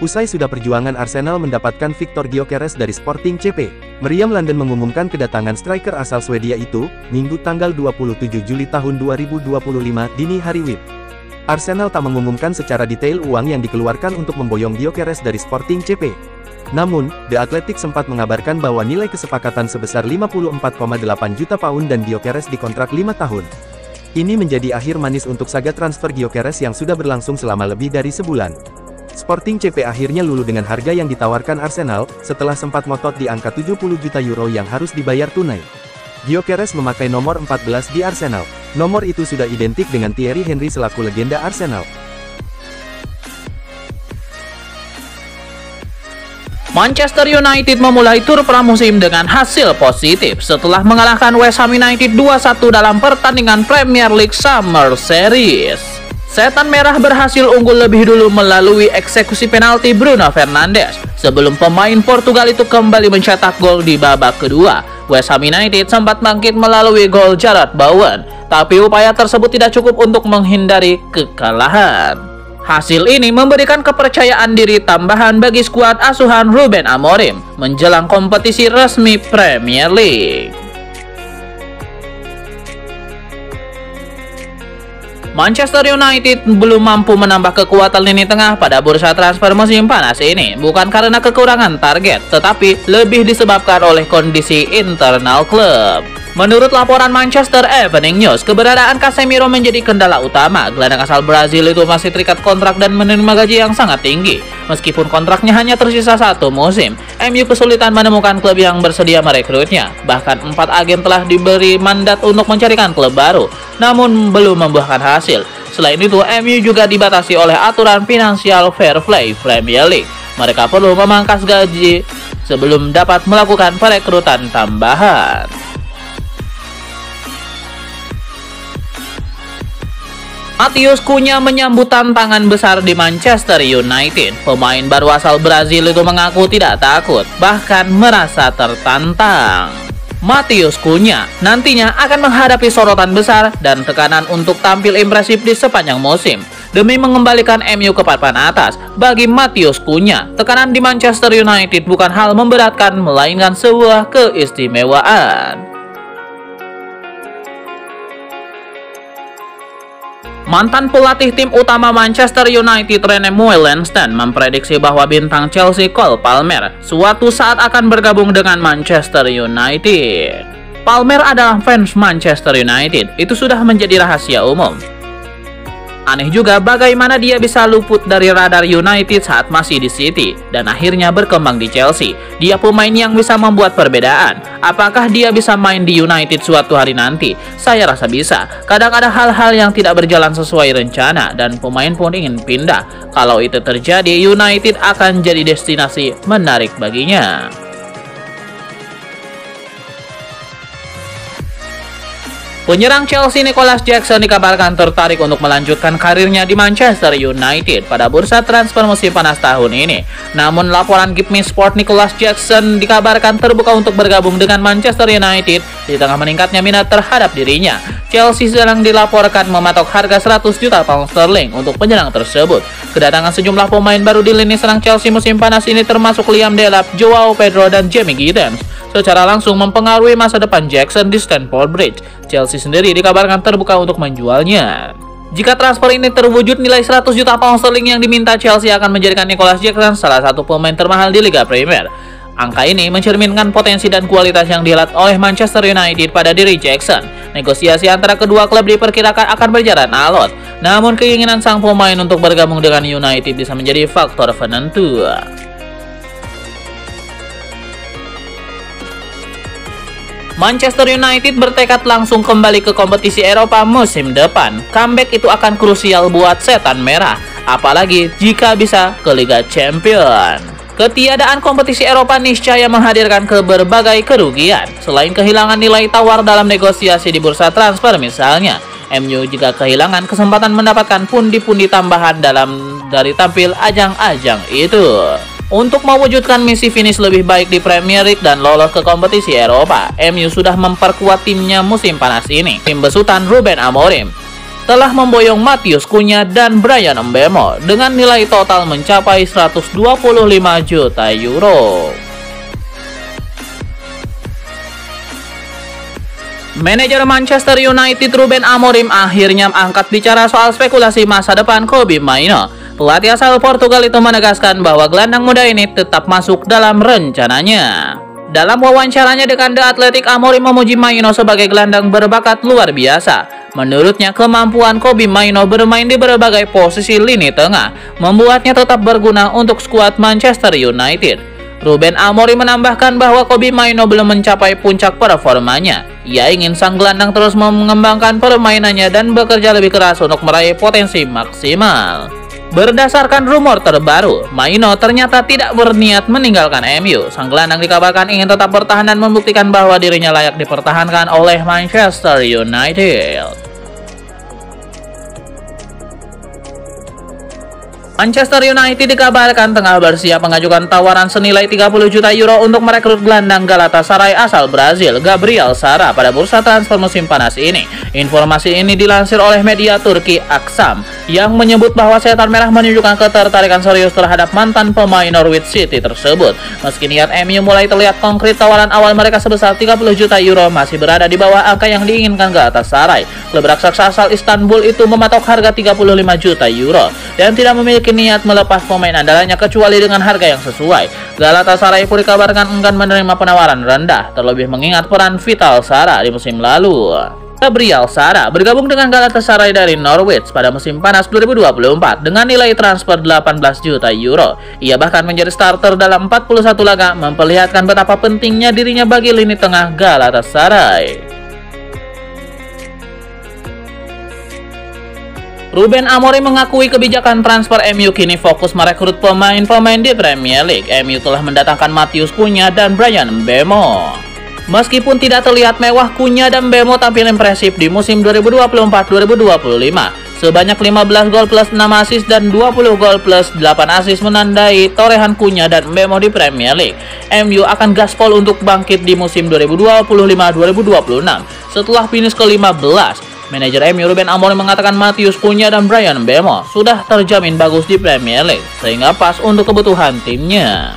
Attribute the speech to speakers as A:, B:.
A: Usai sudah perjuangan Arsenal mendapatkan Victor Gyökeres dari Sporting CP, Meriam London mengumumkan kedatangan striker asal Swedia itu, Minggu tanggal 27 Juli tahun 2025 dini hari WIB. Arsenal tak mengumumkan secara detail uang yang dikeluarkan untuk memboyong Gyökeres dari Sporting CP. Namun, The Athletic sempat mengabarkan bahwa nilai kesepakatan sebesar 54,8 juta pound dan Gyökeres dikontrak 5 tahun. Ini menjadi akhir manis untuk saga transfer Gyökeres yang sudah berlangsung selama lebih dari sebulan. Sporting CP akhirnya luluh dengan harga yang ditawarkan Arsenal, setelah sempat ngotot di angka 70 juta euro yang harus dibayar tunai. Gyökeres memakai nomor 14 di Arsenal. Nomor itu sudah identik dengan Thierry Henry selaku legenda Arsenal.
B: Manchester United memulai tur pramusim dengan hasil positif setelah mengalahkan West Ham United 2-1 dalam pertandingan Premier League Summer Series. Setan Merah berhasil unggul lebih dulu melalui eksekusi penalti Bruno Fernandes sebelum pemain Portugal itu kembali mencetak gol di babak kedua. West Ham United sempat bangkit melalui gol Jarrod Bowen, tapi upaya tersebut tidak cukup untuk menghindari kekalahan. Hasil ini memberikan kepercayaan diri tambahan bagi skuad asuhan Ruben Amorim menjelang kompetisi resmi Premier League. Manchester United belum mampu menambah kekuatan lini tengah pada bursa transfer musim panas ini, bukan karena kekurangan target, tetapi lebih disebabkan oleh kondisi internal klub. Menurut laporan Manchester Evening News, keberadaan Casemiro menjadi kendala utama. Gelandang asal Brazil itu masih terikat kontrak dan menerima gaji yang sangat tinggi. Meskipun kontraknya hanya tersisa 1 musim, MU kesulitan menemukan klub yang bersedia merekrutnya. Bahkan 4 agen telah diberi mandat untuk mencarikan klub baru, namun belum membuahkan hasil. Selain itu, MU juga dibatasi oleh aturan Financial Fair Play Premier League. Mereka perlu memangkas gaji sebelum dapat melakukan perekrutan tambahan. Matheus Cunha menyambut tantangan besar di Manchester United. Pemain baru asal Brazil itu mengaku tidak takut, bahkan merasa tertantang. Matheus Cunha nantinya akan menghadapi sorotan besar dan tekanan untuk tampil impresif di sepanjang musim demi mengembalikan MU ke papan atas. Bagi Matheus Cunha, tekanan di Manchester United bukan hal memberatkan, melainkan sebuah keistimewaan. Mantan pelatih tim utama Manchester United Rene Meulensteen memprediksi bahwa bintang Chelsea Cole Palmer suatu saat akan bergabung dengan Manchester United. Palmer adalah fans Manchester United, itu sudah menjadi rahasia umum. Aneh juga bagaimana dia bisa luput dari radar United saat masih di City dan akhirnya berkembang di Chelsea. Dia pemain yang bisa membuat perbedaan. Apakah dia bisa main di United suatu hari nanti? Saya rasa bisa. Kadang ada hal-hal yang tidak berjalan sesuai rencana dan pemain pun ingin pindah. Kalau itu terjadi, United akan jadi destinasi menarik baginya. Penyerang Chelsea Nicolas Jackson dikabarkan tertarik untuk melanjutkan karirnya di Manchester United pada bursa transfer musim panas tahun ini. Namun laporan Give Me Sport, Nicolas Jackson dikabarkan terbuka untuk bergabung dengan Manchester United di tengah meningkatnya minat terhadap dirinya. Chelsea sedang dilaporkan mematok harga 100 juta pound sterling untuk penyerang tersebut. Kedatangan sejumlah pemain baru di lini serang Chelsea musim panas ini termasuk Liam Delap, Joao Pedro, dan Jamie Giddens secara langsung mempengaruhi masa depan Jackson di Stamford Bridge. Chelsea sendiri dikabarkan terbuka untuk menjualnya. Jika transfer ini terwujud, nilai 100 juta pound sterling yang diminta Chelsea akan menjadikan Nicolas Jackson salah satu pemain termahal di Liga Premier. Angka ini mencerminkan potensi dan kualitas yang dilihat oleh Manchester United pada diri Jackson. Negosiasi antara kedua klub diperkirakan akan berjalan alot, namun keinginan sang pemain untuk bergabung dengan United bisa menjadi faktor penentu. Manchester United bertekad langsung kembali ke kompetisi Eropa musim depan. Comeback itu akan krusial buat Setan Merah, apalagi jika bisa ke Liga Champions. Ketiadaan kompetisi Eropa niscaya menghadirkan berbagai kerugian. Selain kehilangan nilai tawar dalam negosiasi di bursa transfer misalnya, MU juga kehilangan kesempatan mendapatkan pundi-pundi tambahan dari tampil ajang-ajang itu. Untuk mewujudkan misi finish lebih baik di Premier League dan lolos ke kompetisi Eropa, MU sudah memperkuat timnya musim panas ini. Tim besutan Ruben Amorim telah memboyong Matheus Cunha dan Bryan Mbeumo dengan nilai total mencapai 125 juta euro. Manajer Manchester United Ruben Amorim akhirnya angkat bicara soal spekulasi masa depan Kobbie Mainoo. Pelatih asal Portugal itu menegaskan bahwa gelandang muda ini tetap masuk dalam rencananya. Dalam wawancaranya dengan The Athletic, Amorim memuji Mainoo sebagai gelandang berbakat luar biasa. Menurutnya, kemampuan Kobbie Mainoo bermain di berbagai posisi lini tengah membuatnya tetap berguna untuk skuad Manchester United. Ruben Amorim menambahkan bahwa Kobbie Mainoo belum mencapai puncak performanya. Ia ingin sang gelandang terus mengembangkan permainannya dan bekerja lebih keras untuk meraih potensi maksimal. Berdasarkan rumor terbaru, Mainoo ternyata tidak berniat meninggalkan MU. Sang gelandang dikabarkan ingin tetap bertahan dan membuktikan bahwa dirinya layak dipertahankan oleh Manchester United. Manchester United dikabarkan tengah bersiap mengajukan tawaran senilai 30 juta euro untuk merekrut gelandang Galatasaray asal Brazil, Gabriel Sara, pada bursa transfer musim panas ini. Informasi ini dilansir oleh media Turki Aksam, yang menyebut bahwa Setan Merah menunjukkan ketertarikan serius terhadap mantan pemain Norwich City tersebut. Meski niat MU mulai terlihat konkret, tawaran awal mereka sebesar 30 juta euro masih berada di bawah angka yang diinginkan Galatasaray. Klub raksasa asal Istanbul itu mematok harga 35 juta euro dan tidak memiliki niat melepas pemain andalanya kecuali dengan harga yang sesuai. Galatasaray pun dikabarkan enggan menerima penawaran rendah, terlebih mengingat peran vital Sara di musim lalu. Gabriel Sara bergabung dengan Galatasaray dari Norwich pada musim panas 2024 dengan nilai transfer 18 juta euro. Ia bahkan menjadi starter dalam 41 laga, memperlihatkan betapa pentingnya dirinya bagi lini tengah Galatasaray. Ruben Amorim mengakui kebijakan transfer MU kini fokus merekrut pemain-pemain di Premier League. MU telah mendatangkan Matheus Cunha dan Bryan Mbeumo. Meskipun tidak terlihat mewah, Cunha dan Mbeumo tampil impresif di musim 2024-2025. Sebanyak 15 gol plus 6 assist dan 20 gol plus 8 assist menandai torehan Cunha dan Mbeumo di Premier League. MU akan gaspol untuk bangkit di musim 2025-2026 setelah finish ke-15. Manajer MU Ruben Amorim mengatakan Matheus Cunha dan Bryan Mbeumo sudah terjamin bagus di Premier League, sehingga pas untuk kebutuhan timnya.